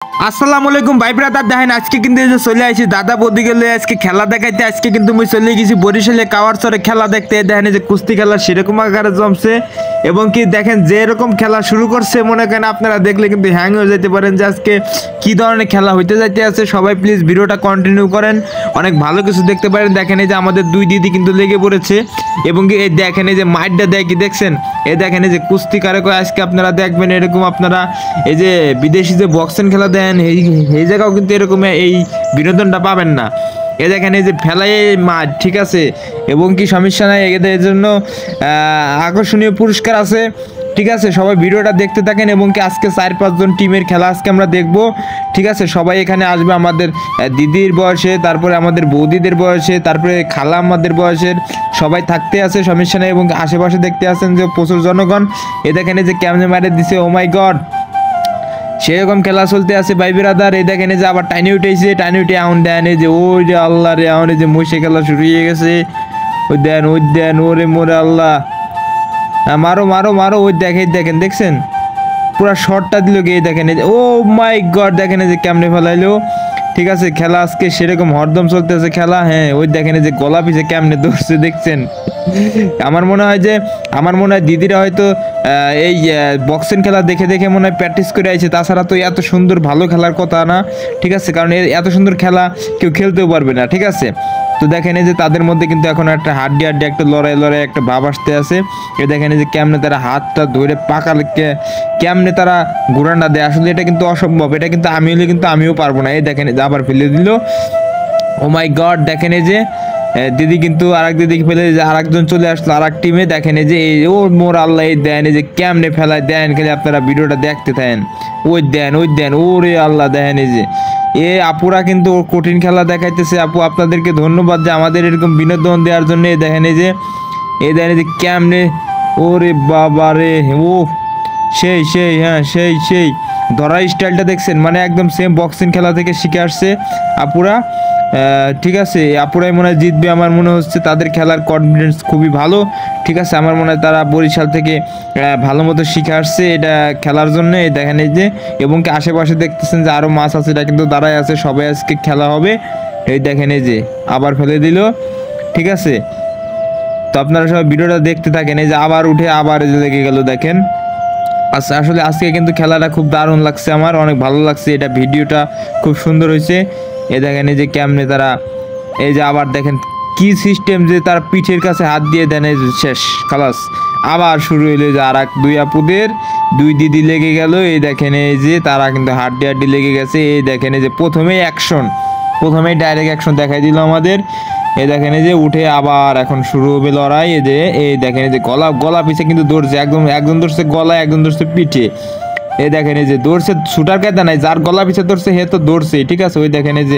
আসসালামু আলাইকুম ভাই ব্রাদার, দেখেন আজকে কিন্তু এই যে চলে আসি দাদা বৌদি গেলে আজকে খেলা দেখাইতে। আজকে কিন্তু আমি চলে গেছি বরিশালে কাওয়ারচরে খেলা দেখতে। দেখেন এই যে কুস্তি খেলা সেরকম আকারে জমছে এবং কি দেখেন যে এরকম খেলা শুরু করছে, মনে করেন আপনারা দেখলে কিন্তু হ্যাং হয়ে যেতে পারেন যে আজকে কি ধরনের খেলা হইতে যাইতে আছে। সবাই প্লিজ ভিডিওটা কন্টিনিউ করেন, অনেক ভালো কিছু দেখতে পারেন। দেখেন এই যে আমাদের দুই দিদি কিন্তু লেগে পড়েছে এবং কি এই দেখেন এই যে মাইটটা দেয় কি দেখছেন, এই দেখেন এই যে কুস্তি কারে কয় আজকে আপনারা দেখবেন এরকম। আপনারা এই যে বিদেশি যে বক্সিং খেলা দেন এই জায়গাও কিন্তু এরকম এই বিনোদনটা পাবেন না। এ দেখেন এই যে ফেলাই মাঠ, ঠিক আছে, এবং কি সমস্যা নাই, এদের জন্য আকর্ষণীয় পুরস্কার আছে, ঠিক আছে। সবাই ভিডিওটা দেখতে থাকেন এবং কি আজকে 4-5 জন টিমের খেলা আজকে আমরা দেখব, ঠিক আছে। সবাই এখানে আসবে আমাদের দিদির বয়সে, তারপরে আমাদের বৌদিদের বয়সে, তারপরে খালা আমাদের বয়সের সবাই থাকতে আছে, সমস্যা নেই। এবং আশেপাশে দেখতে আছেন যে প্রচুর জনগণ। এ দেখেন এই যে কেমনে মারে দিছে, ও মাই গড, সেরকম খেলা চলতে আছে ভাই ব্রাদার। এই দেখেন যে আবার টাইনি উঠেছে, টাইনি উঠে আউন দেন, এই যে ওই রে আল্লাহ রে, আউন যে মহিষে খেলা শুরু হয়ে গেছে। ওই দেন ওরে মোরে আল্লাহ, মারো মারো মারো। ওই দেখেন দেখছেন পুরা শর্টটা দিল গিয়ে, দেখেন এই যে ও মাই গড, দেখেন এই যে কেমনে ফেলাইলো, ঠিক আছে। খেলা আজকে সেরকম হরদম চলতেছে খেলা। হ্যাঁ ওই দেখেন এই যে গলা পিছে কেমনে ধরছে দেখছেন। আমার মনে হয় দিদিরা হয়তো এই বক্সিং খেলা দেখে দেখে মনে হয় প্র্যাকটিস করে আইছে, তাছাড়া তো এত সুন্দর ভালো খেলার কথা না, ঠিক আছে, কারণ এত সুন্দর খেলা কেউ খেলতেও পারবে না, ঠিক আছে। তো দেখেন এই যে তাদের মধ্যে কিন্তু এখন একটা হাড্ডি একটা লড়াই একটা ভাব আসতে আছে। এ দেখেন এই যে কেমনে তারা হাতটা ধরে পাকালকে কেমনে তারা ঘোরানো দেয়, আসলে এটা কিন্তু অসম্ভব, এটা কিন্তু আমি হলে কিন্তু আমিও পারবো না। এই দেখেন এই যে আবার ফেলে দিল, ও মাই গড। দেখেন এই যে দিদি কিন্তু আরেক দিদিকে ফেলে যে আরেকজন চলে আসলো আরেক টিমে। দেখেন এই যে ও মোর আল্লাহ, এই দেন এই যে কেমনে ফেলায় দেন, খালি আপনারা ভিডিওটা দেখতে থাকেন। ওই দেন ওরে আল্লাহ, দেখেন এই যে আপুরা কিন্তু কঠিন খেলা দেখাইতেছে। আপু আপনাদেরকে ধন্যবাদ যে আমাদের এরকম বিনোদন দেওয়ার জন্য। দেখেন এই যে দেখেন এই যে কেমনে, ওরে বাবা রে, ও সেই হ্যাঁ সেই ধরার স্টাইলটা দেখছেন, মানে একদম সেম বক্সিং খেলা থেকে শিখে আসছে আপুরা, ঠিক আছে। আপুরাই মনে হয় জিতবে আমার মনে হচ্ছে, তাদের খেলার কনফিডেন্স খুবই ভালো, ঠিক আছে। আমার মনে হয় তারা বরিশাল থেকে ভালো মতো শিখে আসছে এটা খেলার জন্য। এই দেখেন এই যে, এবং কি আশেপাশে দেখতেছেন যে আরও মাছ আছে, এটা কিন্তু দাঁড়ায় আছে, সবাই আজকে খেলা হবে। এই দেখেন এই যে আবার ফেলে দিল, ঠিক আছে। তো আপনারা সবাই ভিডিওটা দেখতে থাকেন। এই যে আবার উঠে আবার লেগে গেল, দেখেন। আচ্ছা আসলে আজকে কিন্তু খেলাটা খুব দারুণ লাগছে, আমার অনেক ভালো লাগছে, এটা ভিডিওটা খুব সুন্দর হয়েছে। এ দেখেন এই যে কেমনে তারা, এই যে আবার দেখেন কি সিস্টেম, যে তার পিঠের কাছে হাত দিয়ে দেন, এই শেষ খালাস। আবার শুরু হইলো যে আর এক দুই আপুদের দুই দিদি লেগে গেল। এই দেখেন এই যে তারা কিন্তু হাড্ডি লেগে গেছে। এই দেখেন এই যে প্রথমেই ডাইরেক্ট অ্যাকশন দেখাই দিল আমাদের। এই দেখেন এই যে উঠে আবার এখন শুরু হবে লড়াই। এই দেখেন এই যে গলা পিছে কিন্তু দৌড়ছে, একজন ধরছে গলায়, একজন ধরছে পিঠে। এই দেখেন এই যে দৌড়ছে, শুটার কায়দা নাই, যার গলা পিছে ধরছে হে তো দৌড়ছে, ঠিক আছে। ওই দেখেন এই যে